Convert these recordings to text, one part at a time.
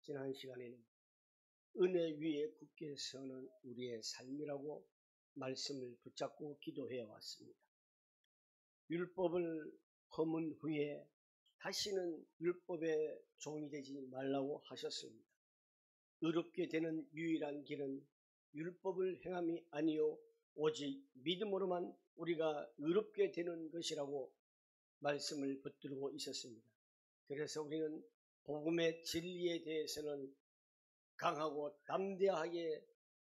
지난 시간에는 은혜 위에 굳게 서는 우리의 삶이라고 말씀을 붙잡고 기도해 왔습니다. 율법을 허문 후에 다시는 율법의 종이 되지 말라고 하셨습니다. 의롭게 되는 유일한 길은 율법을 행함이 아니요 오직 믿음으로만 우리가 의롭게 되는 것이라고 말씀을 붙들고 있었습니다. 그래서 우리는 복음의 진리에 대해서는 강하고 담대하게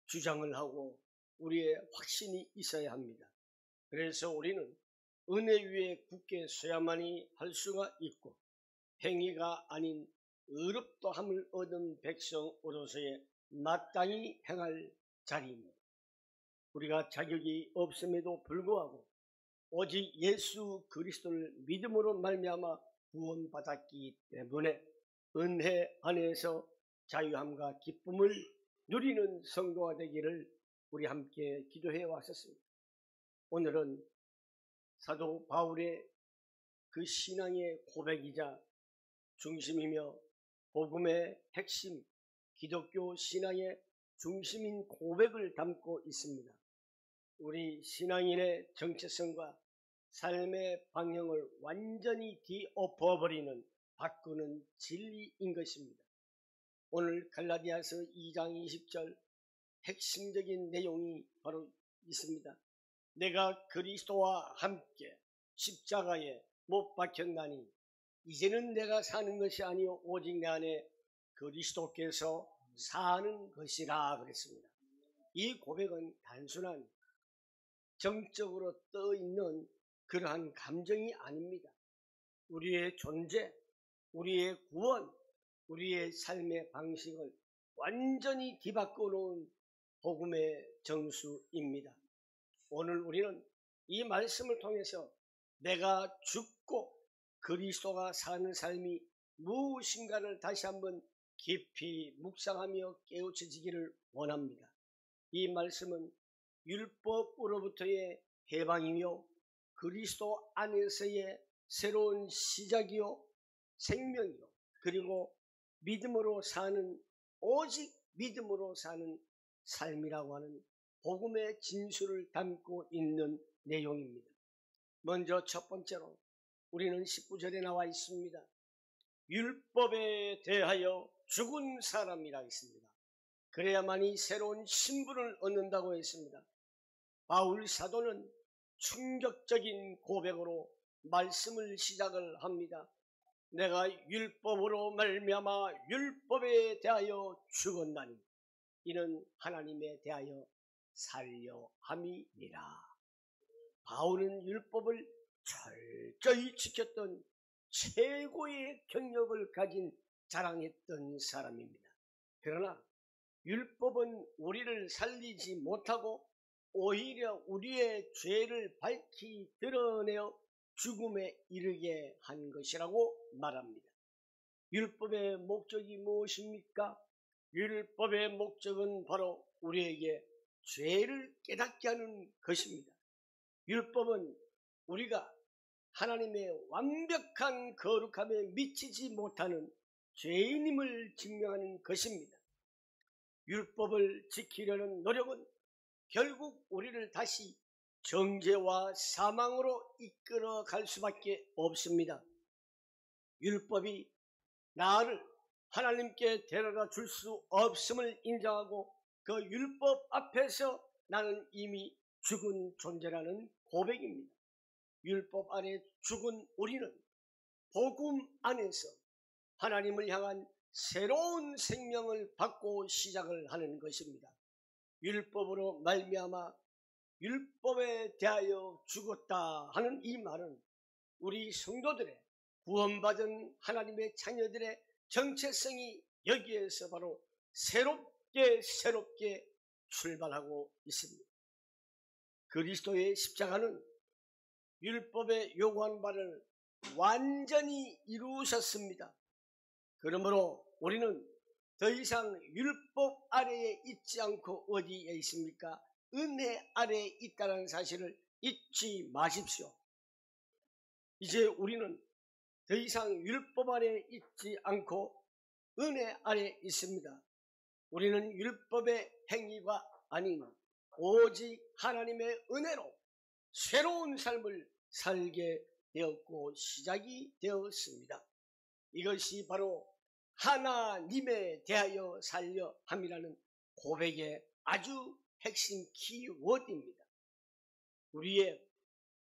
주장을 하고 우리의 확신이 있어야 합니다. 그래서 우리는 은혜 위에 굳게 서야만이 할 수가 있고 행위가 아닌 의롭도함을 얻은 백성으로서의 마땅히 행할 자리입니다. 우리가 자격이 없음에도 불구하고 오직 예수 그리스도를 믿음으로 말미암아 구원받았기 때문에 은혜 안에서 자유함과 기쁨을 누리는 성도가 되기를 우리 함께 기도해 왔었습니다. 오늘은 사도 바울의 그 신앙의 고백이자 중심이며 복음의 핵심, 기독교 신앙의 중심인 고백을 담고 있습니다. 우리 신앙인의 정체성과 삶의 방향을 완전히 뒤엎어버리는, 바꾸는 진리인 것입니다. 오늘 갈라디아서 2장 20절 핵심적인 내용이 바로 있습니다. 내가 그리스도와 함께 십자가에 못 박혔나니 이제는 내가 사는 것이 아니요 오직 내 안에 그리스도께서 사는 것이라 그랬습니다. 이 고백은 단순한 정적으로 떠있는 그러한 감정이 아닙니다. 우리의 존재, 우리의 구원, 우리의 삶의 방식을 완전히 뒤바꿔 놓은 복음의 정수입니다. 오늘 우리는 이 말씀을 통해서 내가 죽고 그리스도가 사는 삶이 무엇인가를 다시 한번 깊이 묵상하며 깨우쳐지기를 원합니다. 이 말씀은 율법으로부터의 해방이며 그리스도 안에서의 새로운 시작이요 생명이요 그리고 믿음으로 사는, 오직 믿음으로 사는 삶이라고 하는 복음의 진수를 담고 있는 내용입니다. 먼저 첫 번째로 우리는 19절에 나와 있습니다. 율법에 대하여 죽은 사람이라 했습니다. 그래야만이 새로운 신분을 얻는다고 했습니다. 바울 사도는 충격적인 고백으로 말씀을 시작을 합니다. 내가 율법으로 말미암아 율법에 대하여 죽었나니 이는 하나님에 대하여 살려 함이니라. 바울은 율법을 철저히 지켰던 최고의 경력을 가진 자랑했던 사람입니다. 그러나 율법은 우리를 살리지 못하고 오히려 우리의 죄를 밝히 드러내어 죽음에 이르게 한 것이라고 말합니다. 율법의 목적이 무엇입니까? 율법의 목적은 바로 우리에게 죄를 깨닫게 하는 것입니다. 율법은 우리가 하나님의 완벽한 거룩함에 미치지 못하는 죄인임을 증명하는 것입니다. 율법을 지키려는 노력은 결국 우리를 다시 정죄와 사망으로 이끌어 갈 수밖에 없습니다. 율법이 나를 하나님께 데려다 줄 수 없음을 인정하고 그 율법 앞에서 나는 이미 죽은 존재라는 고백입니다. 율법 안에 죽은 우리는 복음 안에서 하나님을 향한 새로운 생명을 받고 시작을 하는 것입니다. 율법으로 말미암아 율법에 대하여 죽었다 하는 이 말은 우리 성도들의 구원받은 하나님의 자녀들의 정체성이 여기에서 바로 새롭게 출발하고 있습니다. 그리스도의 십자가는 율법에 요구한 바를 완전히 이루셨습니다. 그러므로 우리는 더 이상 율법 아래에 있지 않고 어디에 있습니까? 은혜 아래에 있다는 사실을 잊지 마십시오. 이제 우리는 더 이상 율법 아래에 있지 않고 은혜 아래 있습니다. 우리는 율법의 행위가 아닌 오직 하나님의 은혜로 새로운 삶을 살게 되었고 시작이 되었습니다. 이것이 바로 하나님에 대하여 살려 함이라는 고백의 아주 핵심 키워드입니다. 우리의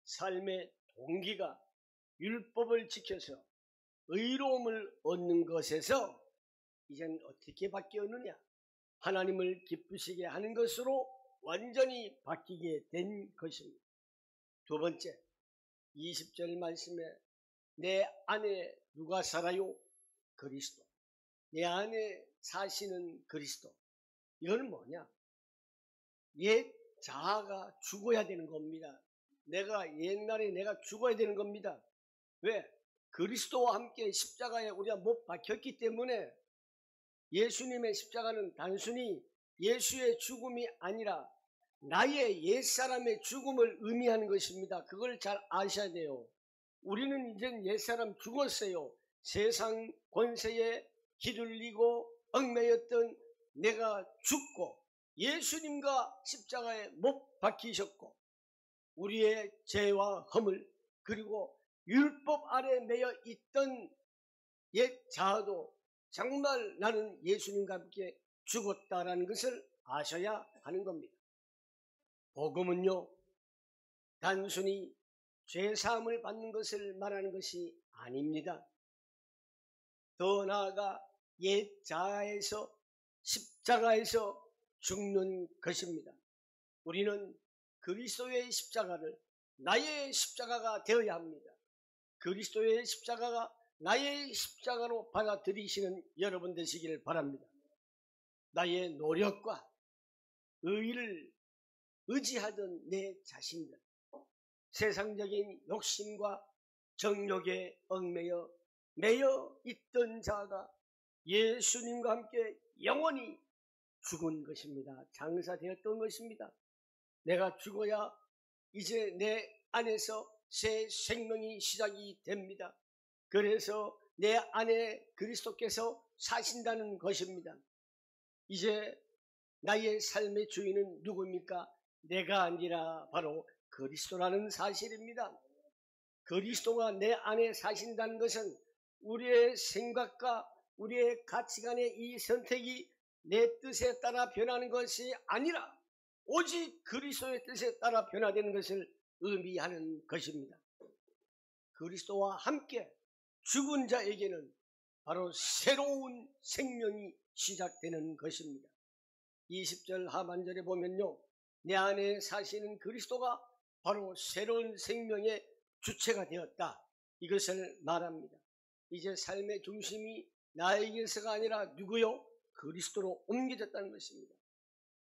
삶의 동기가 율법을 지켜서 의로움을 얻는 것에서 이젠 어떻게 바뀌었느냐? 하나님을 기쁘시게 하는 것으로 완전히 바뀌게 된 것입니다. 두 번째, 20절 말씀에 내 안에 누가 살아요? 그리스도. 내 안에 사시는 그리스도. 이거는 뭐냐? 옛 자아가 죽어야 되는 겁니다. 옛날에 내가 죽어야 되는 겁니다. 왜? 그리스도와 함께 십자가에 우리가 못 박혔기 때문에 예수님의 십자가는 단순히 예수의 죽음이 아니라 나의 옛사람의 죽음을 의미하는 것입니다. 그걸 잘 아셔야 돼요. 우리는 이제 옛사람 죽었어요. 세상 권세에 휘둘리고 얽매였던 내가 죽고 예수님과 십자가에 못 박히셨고 우리의 죄와 허물 그리고 율법 아래 매여 있던 옛 자아도 정말 나는 예수님과 함께 죽었다라는 것을 아셔야 하는 겁니다. 복음은요, 단순히 죄사함을 받는 것을 말하는 것이 아닙니다. 더 나아가 옛 자아에서 십자가에서 죽는 것입니다. 우리는 그리스도의 십자가를 나의 십자가가 되어야 합니다. 그리스도의 십자가가 나의 십자가로 받아들이시는 여러분 되시기를 바랍니다. 나의 노력과 의의를 의지하던 내 자신들, 세상적인 욕심과 정욕에 매여 있던 자가 예수님과 함께 영원히 죽은 것입니다. 장사되었던 것입니다. 내가 죽어야 이제 내 안에서 새 생명이 시작이 됩니다. 그래서 내 안에 그리스도께서 사신다는 것입니다. 이제 나의 삶의 주인은 누구입니까? 내가 아니라 바로 그리스도라는 사실입니다. 그리스도가 내 안에 사신다는 것은 우리의 생각과 우리의 가치관의 이 선택이 내 뜻에 따라 변하는 것이 아니라 오직 그리스도의 뜻에 따라 변화되는 것을 의미하는 것입니다. 그리스도와 함께 죽은 자에게는 바로 새로운 생명이 시작되는 것입니다. 20절 하반절에 보면요, 내 안에 사시는 그리스도가 바로 새로운 생명의 주체가 되었다. 이것을 말합니다. 이제 삶의 중심이 나에게서가 아니라 누구요? 그리스도로 옮겨졌다는 것입니다.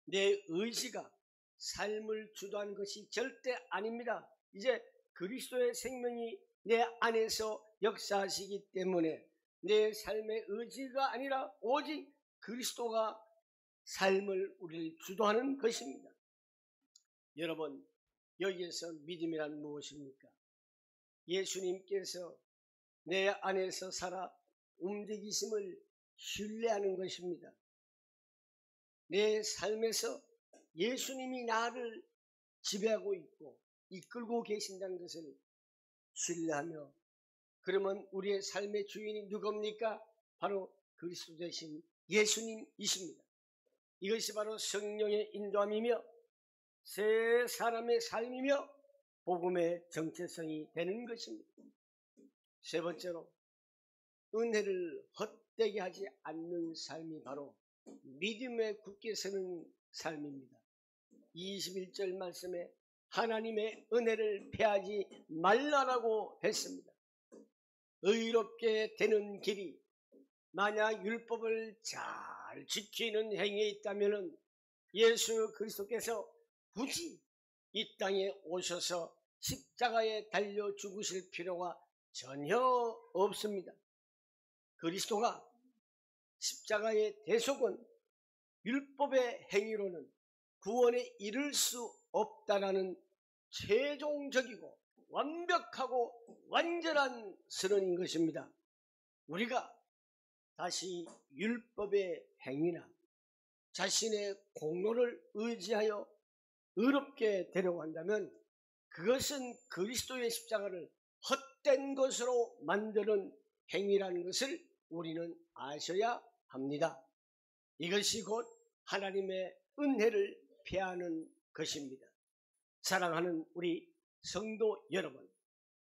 내 의지가 삶을 주도하는 것이 절대 아닙니다. 이제 그리스도의 생명이 내 안에서 역사하시기 때문에 내 삶의 의지가 아니라 오직 그리스도가 삶을 우리를 주도하는 것입니다. 여러분, 여기에서 믿음이란 무엇입니까? 예수님께서 내 안에서 살아 움직이심을 신뢰하는 것입니다. 내 삶에서 예수님이 나를 지배하고 있고 이끌고 계신다는 것을 신뢰하며, 그러면 우리의 삶의 주인이 누굽니까? 바로 그리스도 되신 예수님이십니다. 이것이 바로 성령의 인도함이며 새 사람의 삶이며 복음의 정체성이 되는 것입니다. 세 번째로, 은혜를 헛되게 하지 않는 삶이 바로 믿음에 굳게 서는 삶입니다. 21절 말씀에 하나님의 은혜를 패하지 말라라고 했습니다. 의롭게 되는 길이 만약 율법을 잘 지키는 행위에 있다면 예수 그리스도께서 굳이 이 땅에 오셔서 십자가에 달려 죽으실 필요가 전혀 없습니다. 그리스도가 십자가의 대속은 율법의 행위로는 구원에 이를 수 없다라는 최종적이고 완벽하고 완전한 선언인 것입니다. 우리가 다시 율법의 행위나 자신의 공로를 의지하여 의롭게 되려고 한다면 그것은 그리스도의 십자가를 헛된 것으로 만드는 행위라는 것을 우리는 아셔야 합니다. 이것이 곧 하나님의 은혜를 폐하는 것입니다. 사랑하는 우리 성도 여러분,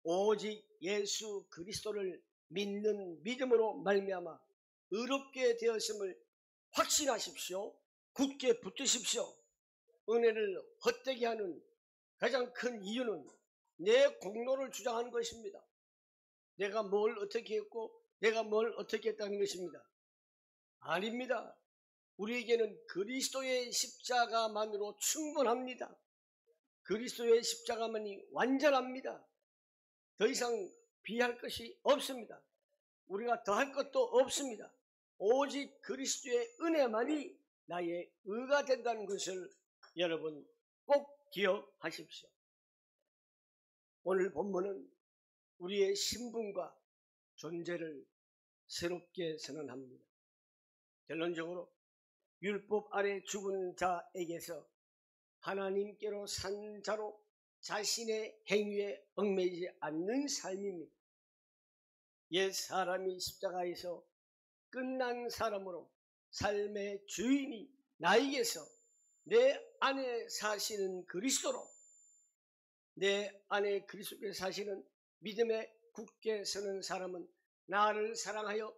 오직 예수 그리스도를 믿는 믿음으로 말미암아 의롭게 되었음을 확신하십시오. 굳게 붙드십시오. 은혜를 헛되게 하는 가장 큰 이유는 내 공로를 주장하는 것입니다. 내가 뭘 어떻게 했고 내가 뭘 어떻게 했다는 것입니다. 아닙니다. 우리에게는 그리스도의 십자가만으로 충분합니다. 그리스도의 십자가만이 완전합니다. 더 이상 비할 것이 없습니다. 우리가 더할 것도 없습니다. 오직 그리스도의 은혜만이 나의 의가 된다는 것을 여러분 꼭 기억하십시오. 오늘 본문은 우리의 신분과 존재를 새롭게 선언합니다. 결론적으로 율법 아래 죽은 자에게서 하나님께로 산 자로 자신의 행위에 얽매이지 않는 삶입니다. 옛 사람이 십자가에서 끝난 사람으로 삶의 주인이 나에게서 내 안에 사시는 그리스도로 내 안에 그리스도께 사시는 믿음에 굳게 서는 사람은 나를 사랑하여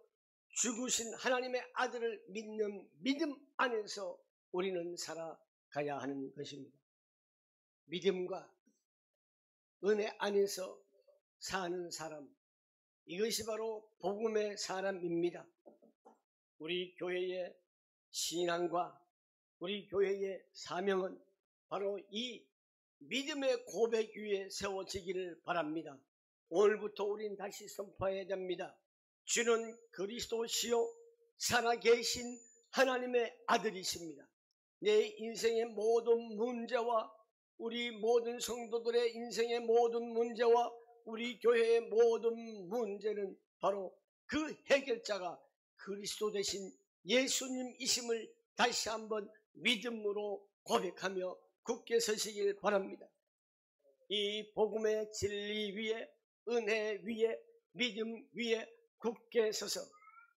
죽으신 하나님의 아들을 믿는 믿음 안에서 우리는 살아가야 하는 것입니다. 믿음과 은혜 안에서 사는 사람, 이것이 바로 복음의 사람입니다. 우리 교회의 신앙과 우리 교회의 사명은 바로 이 믿음의 고백 위에 세워지기를 바랍니다. 오늘부터 우린 다시 선포해야 됩니다. 주는 그리스도시요 살아계신 하나님의 아들이십니다. 내 인생의 모든 문제와 우리 모든 성도들의 인생의 모든 문제와 우리 교회의 모든 문제는 바로 그 해결자가 그리스도 되신 예수님이심을 다시 한번 믿음으로 고백하며 굳게 서시길 바랍니다. 이 복음의 진리 위에 은혜 위에 믿음 위에 굳게 서서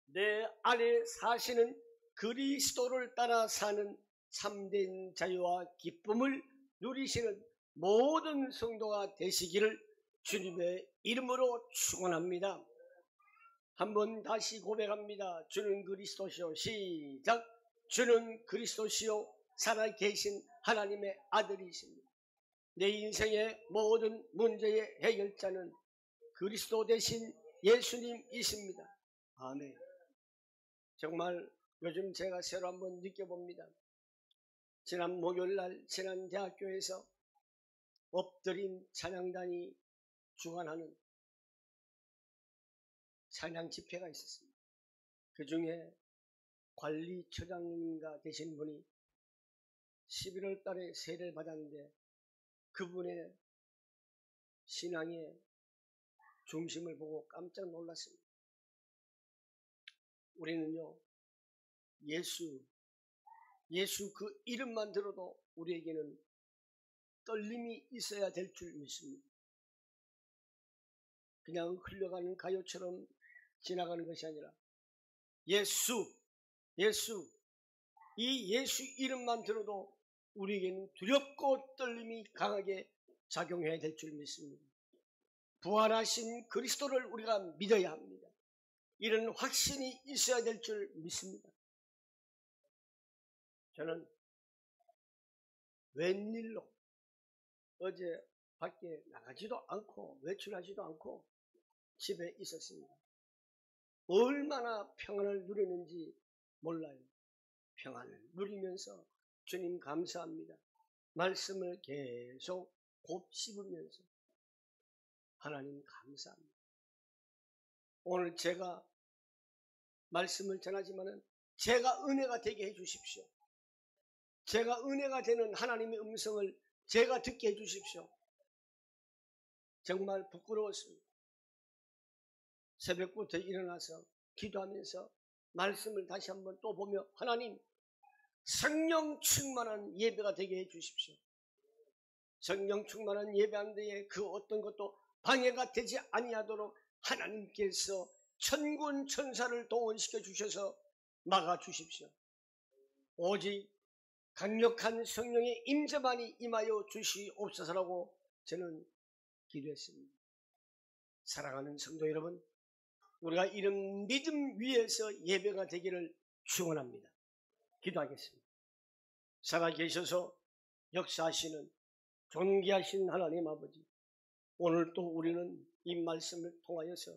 내 안에 사시는 그리스도를 따라 사는 참된 자유와 기쁨을 누리시는 모든 성도가 되시기를 주님의 이름으로 축원합니다. 한번 다시 고백합니다. 주는 그리스도시요. 시작. 주는 그리스도시요 살아계신 하나님의 아들이십니다. 내 인생의 모든 문제의 해결자는 그리스도 대신 예수님이십니다. 아멘. 정말 요즘 제가 새로 한번 느껴봅니다. 지난 목요일날 진안대학교에서 엎드린 찬양단이 주관하는 찬양 집회가 있었습니다. 그 중에 관리처장님인가 되신 분이 11월 달에 세례를 받았는데 그분의 신앙의 중심을 보고 깜짝 놀랐습니다. 우리는요, 예수 그 이름만 들어도 우리에게는 떨림이 있어야 될 줄 믿습니다. 그냥 흘러가는 가요처럼 지나가는 것이 아니라 예수, 이 예수 이름만 들어도 우리에게는 두렵고 떨림이 강하게 작용해야 될 줄 믿습니다. 부활하신 그리스도를 우리가 믿어야 합니다. 이런 확신이 있어야 될 줄 믿습니다. 저는 웬일로 어제 밖에 나가지도 않고 외출하지도 않고 집에 있었습니다. 얼마나 평안을 누리는지 몰라요. 평안을 누리면서 주님 감사합니다. 말씀을 계속 곱씹으면서 하나님 감사합니다. 오늘 제가 말씀을 전하지만은 제가 은혜가 되게 해주십시오. 제가 은혜가 되는 하나님의 음성을 제가 듣게 해주십시오. 정말 부끄러웠습니다. 새벽부터 일어나서 기도하면서 말씀을 다시 한번 또 보며 하나님 성령 충만한 예배가 되게 해 주십시오. 성령 충만한 예배하는데 그 어떤 것도 방해가 되지 아니하도록 하나님께서 천군 천사를 동원시켜 주셔서 막아 주십시오. 오직 강력한 성령의 임재만이 임하여 주시옵소서라고 저는 기도했습니다. 사랑하는 성도 여러분, 우리가 이런 믿음 위에서 예배가 되기를 축원합니다. 기도하겠습니다. 살아계셔서 역사하시는 존귀하신 하나님 아버지, 오늘 또 우리는 이 말씀을 통하여서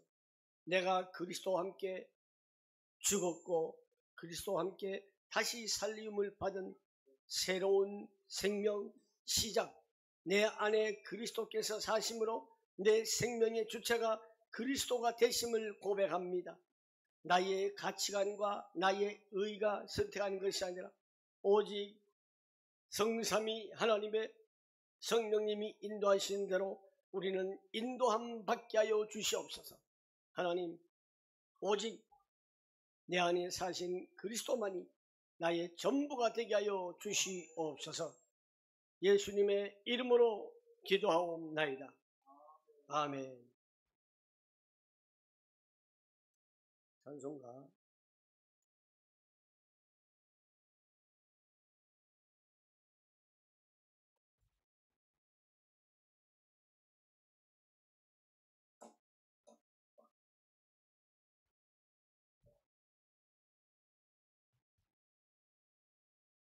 내가 그리스도와 함께 죽었고 그리스도와 함께 다시 살림을 받은 새로운 생명 시작, 내 안에 그리스도께서 사심으로 내 생명의 주체가 그리스도가 되심을 고백합니다. 나의 가치관과 나의 의가 선택하는 것이 아니라 오직 성삼위 하나님의 성령님이 인도하시는 대로 우리는 인도함 받게 하여 주시옵소서. 하나님, 오직 내 안에 사신 그리스도만이 나의 전부가 되게 하여 주시옵소서. 예수님의 이름으로 기도하옵나이다. 아멘. 찬송가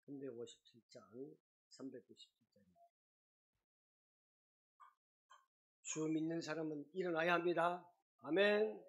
근데 57장 397장입니다. 주 믿는 사람은 일어나야 합니다. 아멘.